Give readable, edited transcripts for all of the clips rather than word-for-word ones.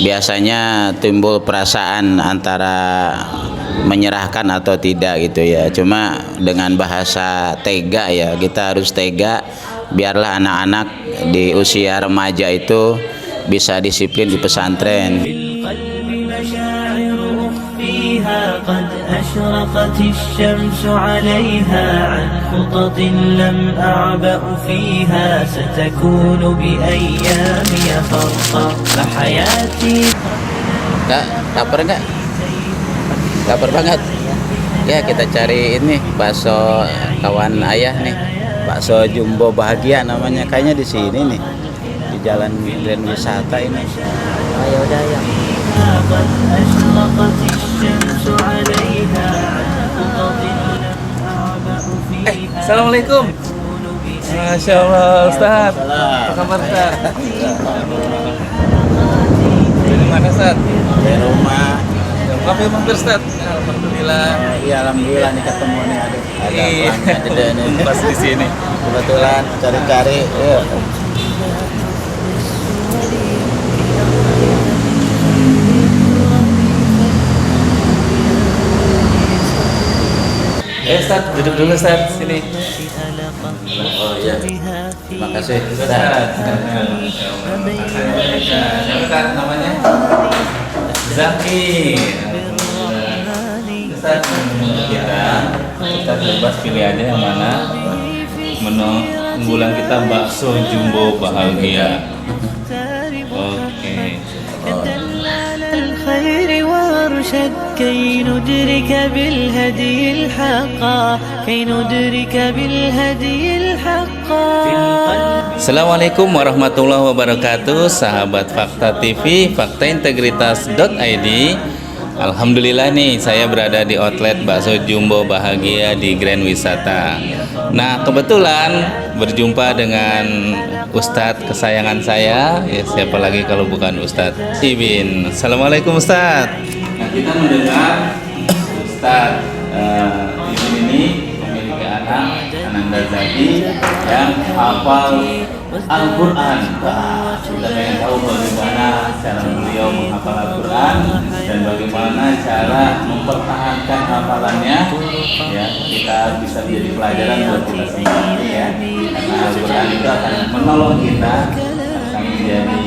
biasanya timbul perasaan antara menyerahkan atau tidak gitu ya. Cuma dengan bahasa tega ya, kita harus tega biarlah anak-anak di usia remaja itu bisa disiplin di pesantren. قد أشرقت الشمس عليها عن خطط لم أعبأ فيها ستكون بأيامي خطا فحياتي. Kak, lapar nggak? Lapar banget. Ya kita cari ini bakso kawan ayah nih, bakso Jumbo Bahagia namanya. Kayaknya di sini nih, di Jalan Grand Wisata ini. Ayo udah ya. قد أشرقت الشمس عليها عن خطط لم أعبأ فيها. Assalamualaikum. Masya Allah, Ustaz. Apa kabar, Ustaz? Dari mana, Ustaz? Di rumah. Kafe mampir, Ustaz. Alhamdulillah. Iya, alhamdulillah nih ketemu nih. Ada pelanggan gede nih. Pas di sini. Kebetulan cari-cari. Yuk. Ustaz, duduk dulu, Ustaz. Sini. Oh iya. Terima kasih. Ustaz. Siapa namanya? Zaki. Ustaz, kita bebas pilih aja yang mana. Menu unggulan kita bakso Jumbo Bahagia. Oke. الخير وارشد كي ندرك بالهدي الحقا كي ندرك بالهدي الحقا. Assalamualaikum warahmatullahi wabarakatuh, sahabat Fakta TV, faktaintegritas.id. Alhamdulillah nih saya berada di outlet bakso Jumbo Bahagia di Grand Wisata. Nah kebetulan berjumpa dengan Ustadz kesayangan saya, ya siapa lagi kalau bukan Ustadz Ibin. Assalamualaikum Ustadz. Nah kita mendengar Ustadz Ibin ini memiliki anak Ananda Zaki yang hafal Al-Quran. Kita pengen tahu bagaimana cara beliau menghafal Al-Quran dan bagaimana cara mempertahankan hafalannya. Ya, kita bisa menjadi pelajaran buat kita semua ya. Karena Al-Quran itu akan menolong kita, akan menjadi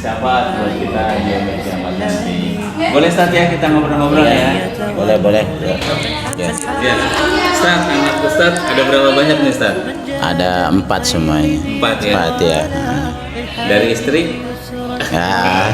syafaat buat kita di hari kiamat nanti. Boleh Ustaz ya kita ngobrol-ngobrol ya? Boleh. Ya. Ya. Ustaz, anak Ustaz ada berapa banyak nih Ustaz? Ada 4 semuanya. 4 ya? 4 ya. Dari istri? Ya,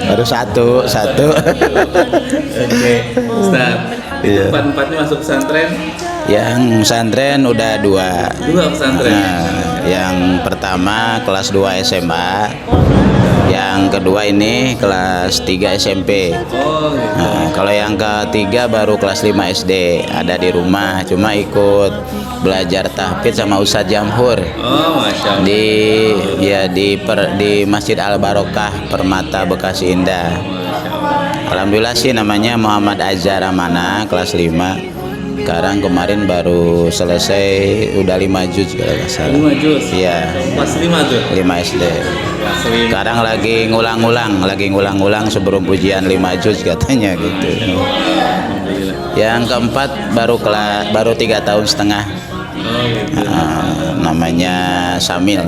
baru satu. Oke, Ustaz. Iya. 4-4 ini masuk pesantren? Yang pesantren udah 2. 2 pesantren. Nah, yang pertama kelas 2 SMA. Yang kedua ini kelas 3 SMP. Oh gitu. Nah, kalau yang ketiga baru kelas 5 SD. Ada di rumah, cuma ikut belajar tahfidz sama Ustadz Jamhur Oh Masya Allah. di Masjid Al Barokah Permata Bekasi Indah. Alhamdulillah sih namanya Muhammad Azhar Amana kelas 5. Sekarang kemarin baru selesai udah 5 juz kalau nggak salah. 5 juz? Iya. Pas 5 tuh? 5 SD. Pas 5. Sekarang lagi ngulang-ngulang sebelum ujian 5 juz katanya gitu. Alhamdulillah. Yang keempat baru 3 tahun setengah. Oh gitu. Namanya Samil.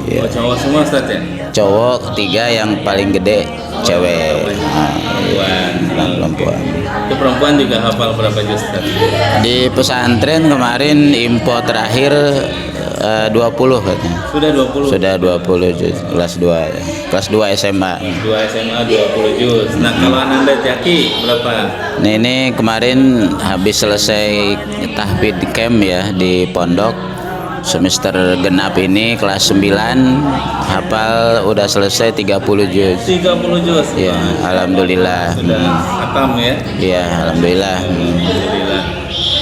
Ya. Oh cowok semua Ustaz ya? Cowok 3, yang paling gede cewek. Perempuan. Itu perempuan juga hafal berapa juz Ustaz? Di pesantren kemarin info terakhir 20 katanya. Sudah 20? Sudah 20 juz, kelas 2 ya. Kelas 2 SMA. 2 SMA 20 juz. Nah kalau Ananda Zaki berapa? Nah, ini kemarin habis selesai tahfidz camp ya di pondok. Semester genap ini kelas 9 hafal udah selesai 30 juz. 30 juz? Ya, alhamdulillah. Sudah khatam ya? Iya, alhamdulillah. Alhamdulillah.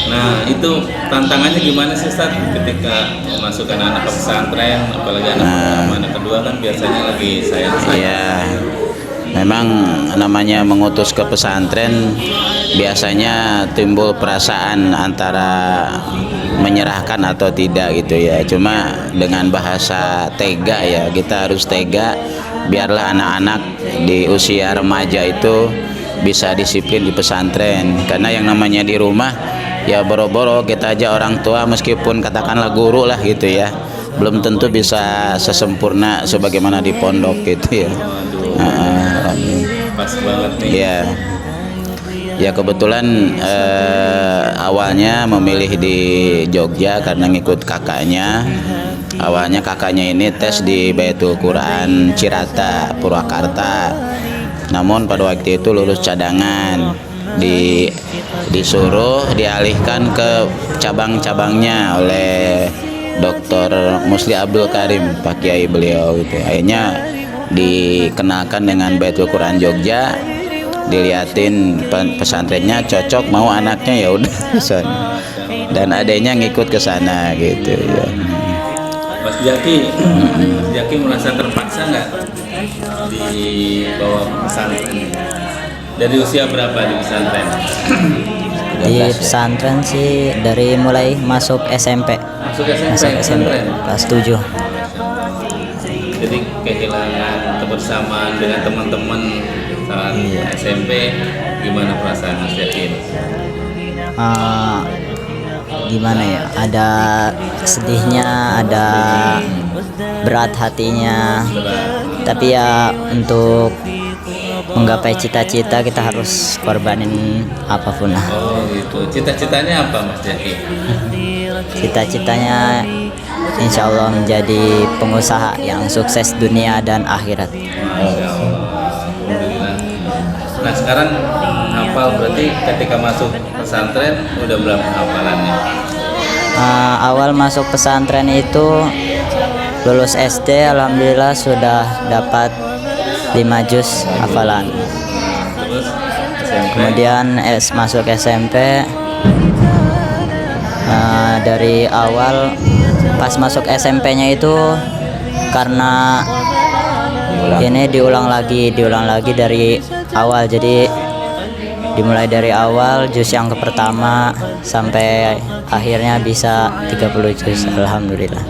Nah itu tantangannya gimana sih Ustaz ketika memasukkan anak ke pesantren, apalagi anak pertama, anak kedua kan biasanya lagi sayang-sayang. Iya, memang namanya mengutus ke pesantren biasanya timbul perasaan antara menyerahkan atau tidak gitu ya. Cuma dengan bahasa tega ya, kita harus tega biarlah anak-anak di usia remaja itu bisa disiplin di pesantren, karena yang namanya di rumah ya boro-boro kita aja orang tua meskipun katakanlah guru lah gitu ya, belum tentu bisa sesempurna sebagaimana di pondok gitu ya. Pas banget nih. Ya, ya kebetulan awalnya memilih di Jogja karena ngikut kakaknya. Awalnya kakaknya ini tes di Baitul Quran Cirata, Purwakarta. Namun pada waktu itu lulus cadangan, disuruh dialihkan ke cabang-cabangnya oleh Dr. Musli Abdul Karim, Pak Kiai beliau itu. Akhirnya dikenalkan dengan Baitul Quran Jogja, diliatin pesantrennya cocok, mau anaknya ya udah sana. Dan adanya ngikut ke sana gitu ya. Mas Jaki, Mas Jaki merasa terpaksa nggak dibawa pesantren? Dari usia berapa di pesantren? Di pesantren sih dari mulai masuk SMP. Masuk SMP, pesantren. Kelas 7. Jadi kehilangan kebersamaan dengan teman-teman saat SMP, gimana perasaan Mas Jaki? Gimana ya, ada sedihnya, ada berat hatinya, tapi ya untuk menggapai cita-cita kita harus korbanin apapun lah. Oh gitu, cita-citanya apa Mas Jaki? Cita-citanya insya Allah menjadi pengusaha yang sukses dunia dan akhirat. Alhamdulillah. Nah sekarang hafal berarti ketika masuk pesantren udah berapa hafalannya? Awal masuk pesantren itu lulus SD, alhamdulillah sudah dapat 5 juz hafalan. Terus SMP? Kemudian masuk SMP, dari awal pas masuk SMP-nya itu karena ini diulang lagi dari awal, jadi dimulai dari awal juz yang pertama sampai akhirnya bisa 30 juz, alhamdulillah.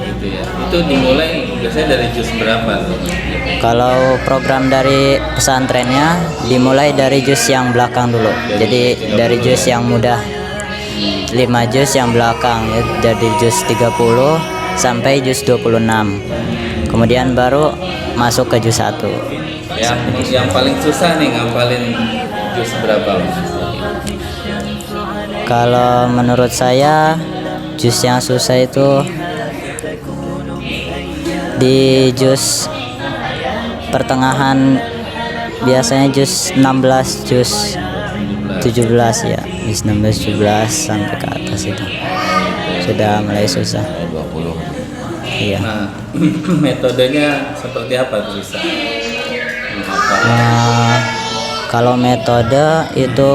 Gitu ya. Itu dimulai biasanya dari juz berapa tuh? Kalau program dari pesantrennya dimulai dari juz yang belakang dulu, jadi dari juz yang mudah 5 juz yang belakang ya, dari juz 30 sampai juz 26, kemudian baru masuk ke juz 1. Yang paling susah nih ngapalin juz berapa? Kalau menurut saya juz yang susah itu di juz pertengahan, biasanya juz 16, juz 17 ya, juz 16 17 sampai ke atas itu sudah mulai susah. 20. Iya. Nah, metodenya seperti apa tuh bisa? Kalau metode itu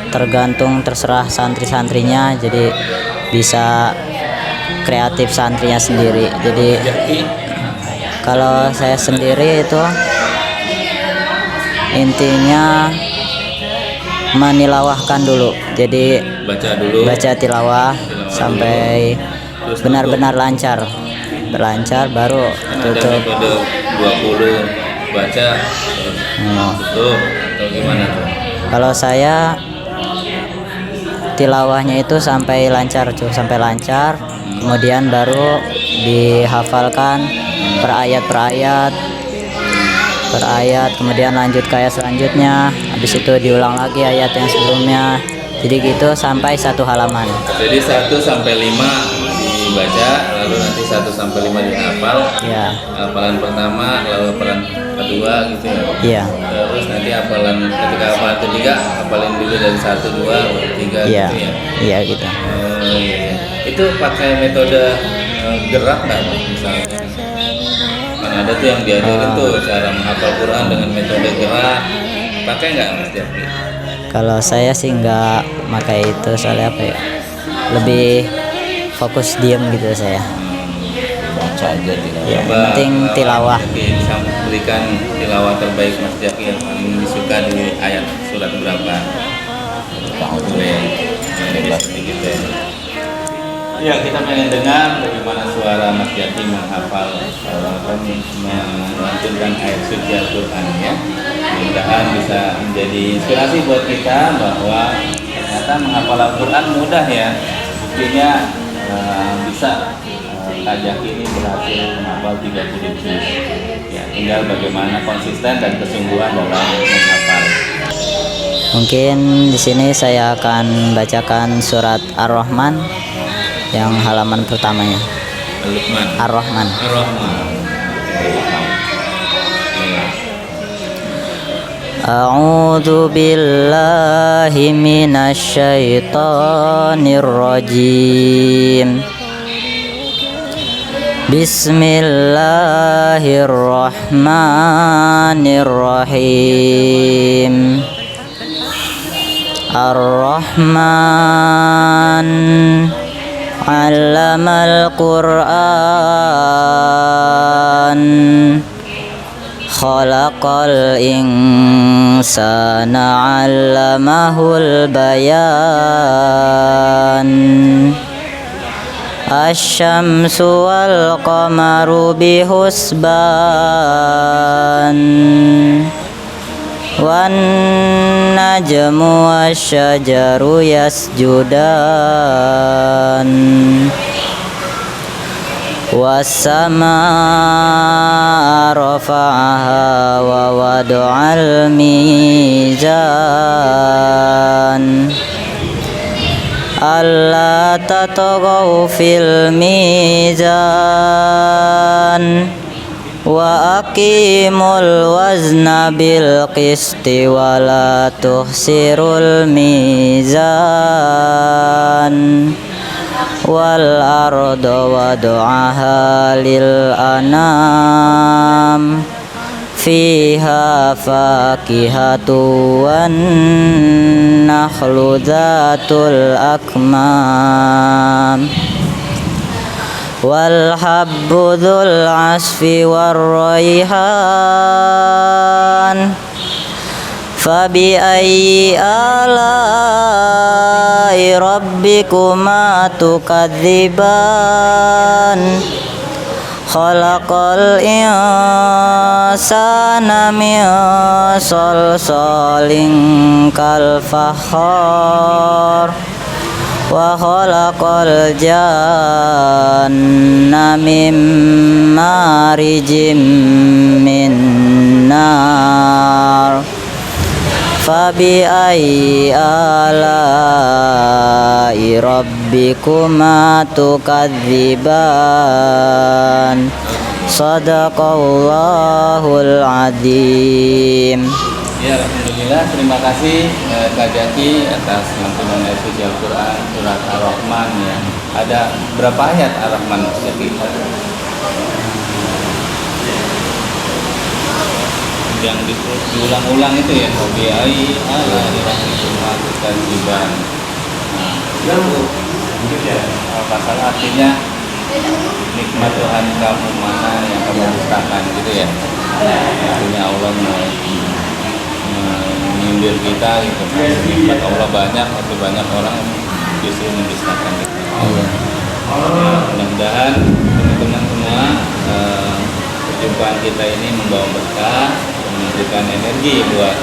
tergantung, terserah santri-santrinya, jadi bisa kreatif santrinya sendiri. Jadi kalau saya sendiri itu intinya menilawahkan dulu, jadi baca tilawah sampai benar-benar lancar, baru tutup. Metode 20 baca tutup atau gimana tuh? Kalau saya tilawahnya itu sampai lancar, kemudian baru dihafalkan per ayat, kemudian lanjut ke ayat selanjutnya, habis itu diulang lagi ayat yang sebelumnya, jadi gitu sampai 1 halaman. Jadi 1 sampai 5 dibaca, lalu nanti 1 sampai 5 dihafal. Ya. Hafalan pertama, lalu hafalan kedua gitu ya. Iya. Terus nanti hafalan ketika hafalan ketiga, hafalin dulu dari 1 2 3 Iya. gitu ya. Iya gitu. Iya. Itu pakai metode gerak nggak Mas, misalnya? Kan ada tuh yang diajarin tuh cara menghafal Quran dengan metode gerak. Pakai nggak Mas Jaki? Kalau saya sih nggak pakai itu, soalnya apa ya, lebih fokus diam gitu saya. Baca aja tilawah. Ya, yang penting tilawah. Oke, bisa berikan tilawah terbaik Mas Jaki yang paling disuka di ayat surat berapa? Boleh sedikit ya. Ya, kita pengen dengar bagaimana suara Mas Jaki menghafal melantunkan ayat suci Al-Quran ya. Mudah-mudahan bisa menjadi inspirasi buat kita bahwa ternyata menghafal Al-Quran mudah ya. Buktinya bisa Kak Jaki ini berhasil menghafal 30 juz. Ya, tinggal bagaimana konsisten dan kesungguhan dalam menghafal. Mungkin di sini saya akan bacakan surat Ar-Rahman yang halaman pertamanya. Luqman. Ar-Rahman. Ar-Rahman. A'udzu billahi minasy syaithanir rajim. Bismillahirrahmanirrahim. Ar-Rahman 'allamal Qur'an khalaqal insana 'allamahul bayan. Asy-syamsu wal qamaru bihusban wan najmu wasyajaru yasjudan was-samaa rafa'aha wa wada'al mizan alla tatghaw fil mizan wa aqimul wazna bil qisti wa la tuhsirul mizan wal arda wad'aha lil anam fiha fakihatu wan nakhlu dzatul akmam wal habbu dzul asfi war raihan fabi ayyi alai rabbikuma tukadziban khalaqal insana min salsalin kal fakhar wa khalaqal janna min marijim min nar fabi ayyi alai rabbikuma tukadziban sadaqallahul adzim. Ya, alhamdulillah, terima kasih Kak Jaki atas lantunan ayat suci Al-Quran surat Ar-Rahman ya. Ada berapa ayat Ar-Rahman Kak Jaki? Yang diulang-ulang itu ya, hobi ai ala rabbikuma tukadziban. Pasal artinya nikmat Tuhan kamu mana yang kamu dustakan gitu ya. Artinya Allah menyindir kita gitu. Nikmat Allah banyak, tapi banyak orang justru mendustakan gitu. Mudah-mudahan teman-teman semua perjumpaan kita ini membawa berkah, memberikan energi buat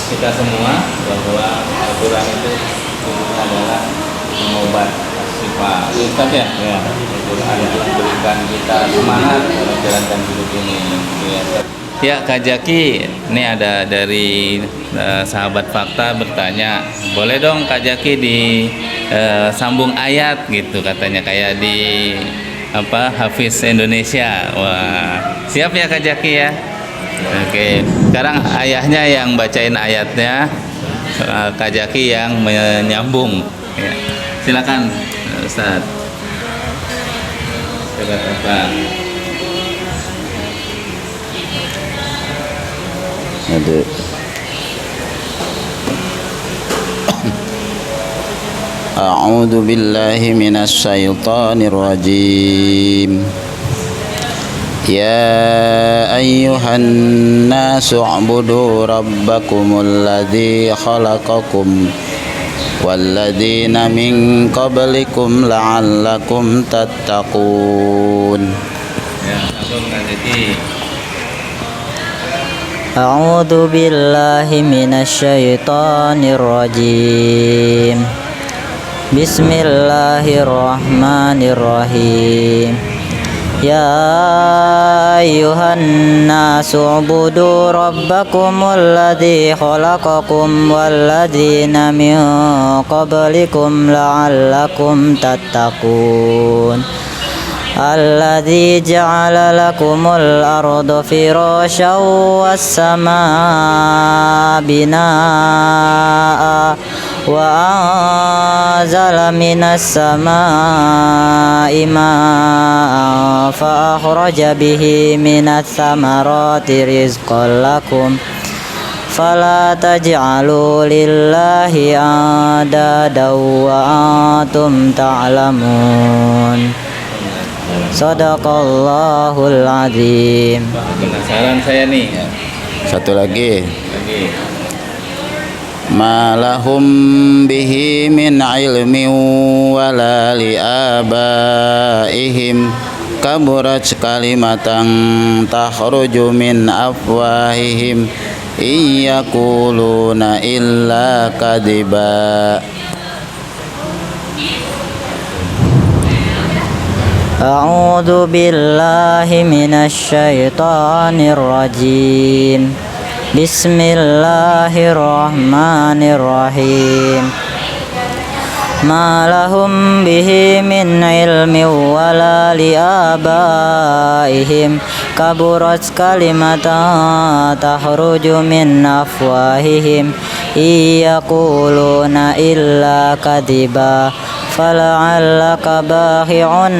kita semua bahwa Al-Quran itu adalah pengobat sifat. Ustaz ya, Al-Quran memberikan kita semangat dalam menjalankan hidup ini. Ya Kak Jaki, ini ada dari sahabat fakta bertanya, boleh dong Kak Jaki disambung ayat gitu katanya kayak di Hafiz Indonesia. Wah, siap ya Kak Jaki ya. Oke, sekarang ayahnya yang bacain ayatnya, Kak Jaki yang menyambung. Ya. Silakan Ustaz. Silakan. Aduh. A'udzu billahi minasy syaithanir rajim. Ya ayyuhan nasu u'budu rabbakumul ladzi khalaqakum walladzina min qablikum la'allakum tattaqun. Ya, langsung lanjuti. A'udzu billahi minasyaitonir rajim. Bismillahirrahmanirrahim. Ya ayyuhan nasu ubudu rabbakumul ladzi khalaqakum walladzina min qablikum la'allakum tattaqun. Alladzi ja'ala lakumul arda firasyan was samaa binaa'a wa anzala minas samaa'i maa'an fa akhraja bihi minats samarati rizqan lakum fala taj'alu lillahi andadan wa antum ta'lamun. Sadaqallahul azim. Penasaran saya nih. Satu lagi. Ma lahum bihi min ilmin wala li abaihim kaburat kalimatan takhruju min afwahihim iyaquluna illa kadiba. A'udzu billahi minasyaitonir rajim. Bismillahirrahmanirrahim. Ma lahum bihi min ilmin wala li abaihim kaburat kalimatan takhruju min afwahihim iyaquluna illa kadiba. Fala'allaka bahi'un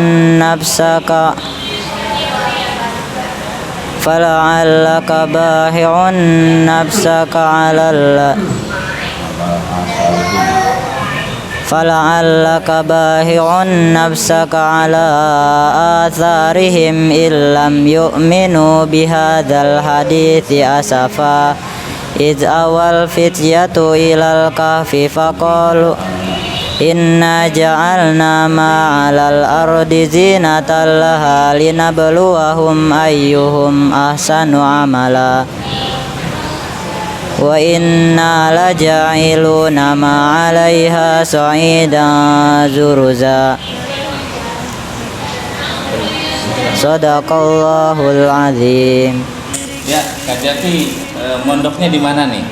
nafsaka ala atharihim illam yu'minu bihadzal hadithi asafa idh awal fityatu ilal kahfi faqalu inna ja'alna ma'alal ardi zinatan laha linabluwahum ayyuhum ahsanu amala wa inna laja'iluna ma'alaiha sa'idan zuruza. Sadaqallahul azim. Ya, Kak Jati, mondoknya di mana nih?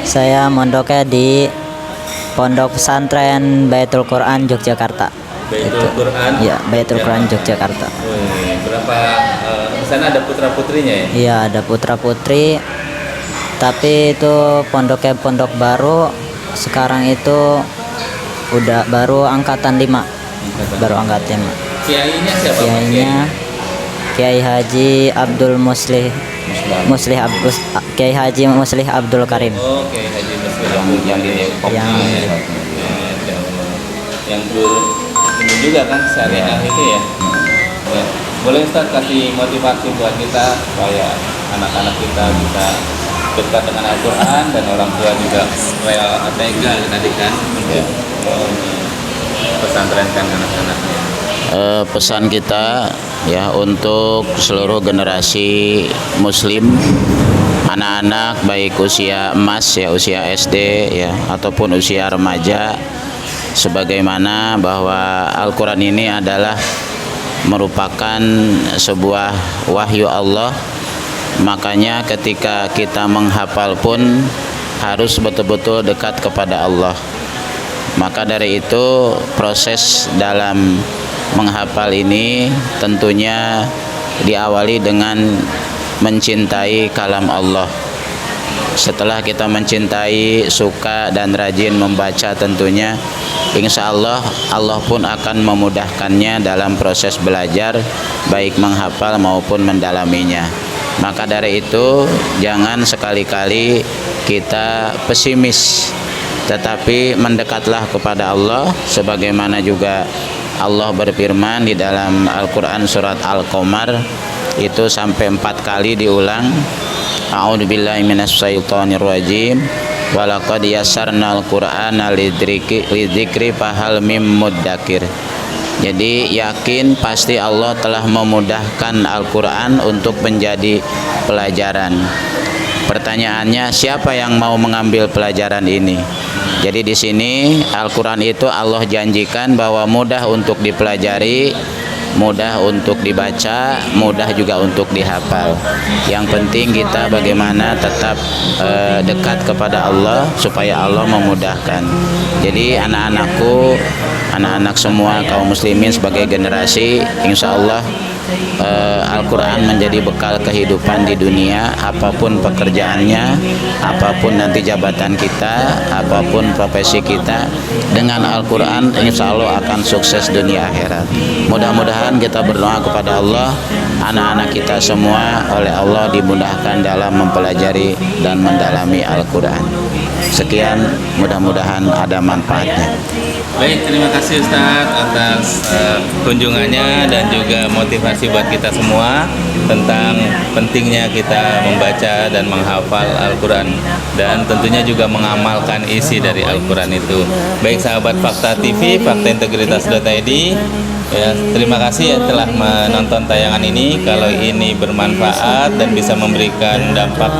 Saya mondoknya di Pondok Pesantren Baitul Quran Yogyakarta. Baitul Quran. Ya, Baitul Quran Yogyakarta. Berapa di sana ada putra-putrinya ya? Iya, ada putra-putri. Tapi itu pondoknya pondok baru. Sekarang itu udah baru angkatan 5. Baru angkatan 5. Kiainya siapa? Kiainya Kiai Haji Abdul Muslih. Kiai Haji Muslih Abdul Karim. Oh, Kiai Haji Muslih yang di Depok. Yang ini juga kan syariah itu ya. Ya. Boleh Ustaz kasih motivasi buat kita supaya anak-anak kita bisa dekat dengan Al-Quran dan orang tua juga supaya tega tadi kan untuk pesantrenkan anak-anaknya. Pesan kita ya untuk seluruh generasi muslim, anak-anak baik usia emas ya, usia SD ya ataupun usia remaja, sebagaimana bahwa Al-Quran ini adalah merupakan sebuah wahyu Allah. Makanya ketika kita menghafal pun harus betul-betul dekat kepada Allah. Maka dari itu proses dalam menghafal ini tentunya diawali dengan mencintai kalam Allah. Setelah kita mencintai, suka dan rajin membaca, tentunya insya Allah Allah pun akan memudahkannya dalam proses belajar, baik menghafal maupun mendalaminya. Maka dari itu jangan sekali-kali kita pesimis, tetapi mendekatlah kepada Allah, sebagaimana juga Allah berfirman di dalam Al-Quran surat Al-Qamar itu sampai 4 kali diulang. A'udzubillahi minasyaitonirrajim. walaqad yassarnal qur'ana lidzikri fahal mim muddakir. Jadi yakin pasti Allah telah memudahkan Al-Quran untuk menjadi pelajaran. Pertanyaannya, siapa yang mau mengambil pelajaran ini? Jadi di sini Al-Quran itu Allah janjikan bahwa mudah untuk dipelajari, mudah untuk dibaca, mudah juga untuk dihafal. Yang penting kita bagaimana tetap dekat kepada Allah supaya Allah memudahkan. Jadi anak-anakku, anak-anak semua kaum muslimin sebagai generasi, insya Allah Al-Quran menjadi bekal kehidupan di dunia, apapun pekerjaannya, apapun nanti jabatan kita, apapun profesi kita, dengan Al-Quran insya Allah akan sukses dunia akhirat. Mudah-mudahan kita berdoa kepada Allah, anak-anak kita semua oleh Allah dimudahkan dalam mempelajari dan mendalami Al-Quran. Sekian, mudah-mudahan ada manfaatnya. Baik, terima kasih Ustadz atas kunjungannya dan juga motivasi buat kita semua tentang pentingnya kita membaca dan menghafal Al-Quran dan tentunya juga mengamalkan isi dari Al-Quran itu. Baik sahabat Fakta TV, faktaintegritas.id, ya, terima kasih ya telah menonton tayangan ini. Kalau ini bermanfaat dan bisa memberikan dampak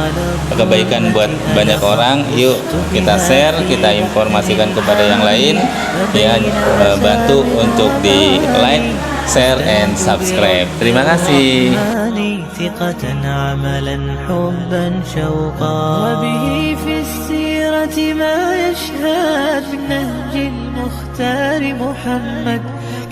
kebaikan buat banyak orang, yuk kita share, kita informasikan kepada yang lain, ya, bantu untuk di like, share, and subscribe. Terima kasih. ثقة عملا حبا شوقا وبه في السيرة ما يشهد من نهج المختار محمد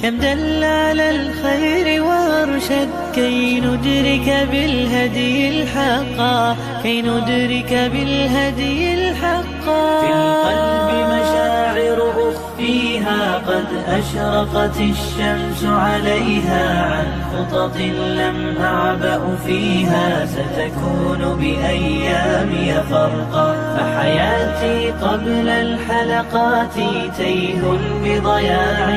كم دل على الخير وارشد كي ندرك بالهدي الحقا كي ندرك بالهدي الحقا في القلب مشاعر أخفيها قد أشرقت الشمس عليها عن خطط لم أعبأ فيها ستكون بأيامي فرقا فحياتي قبل الحلقات تيه بضياع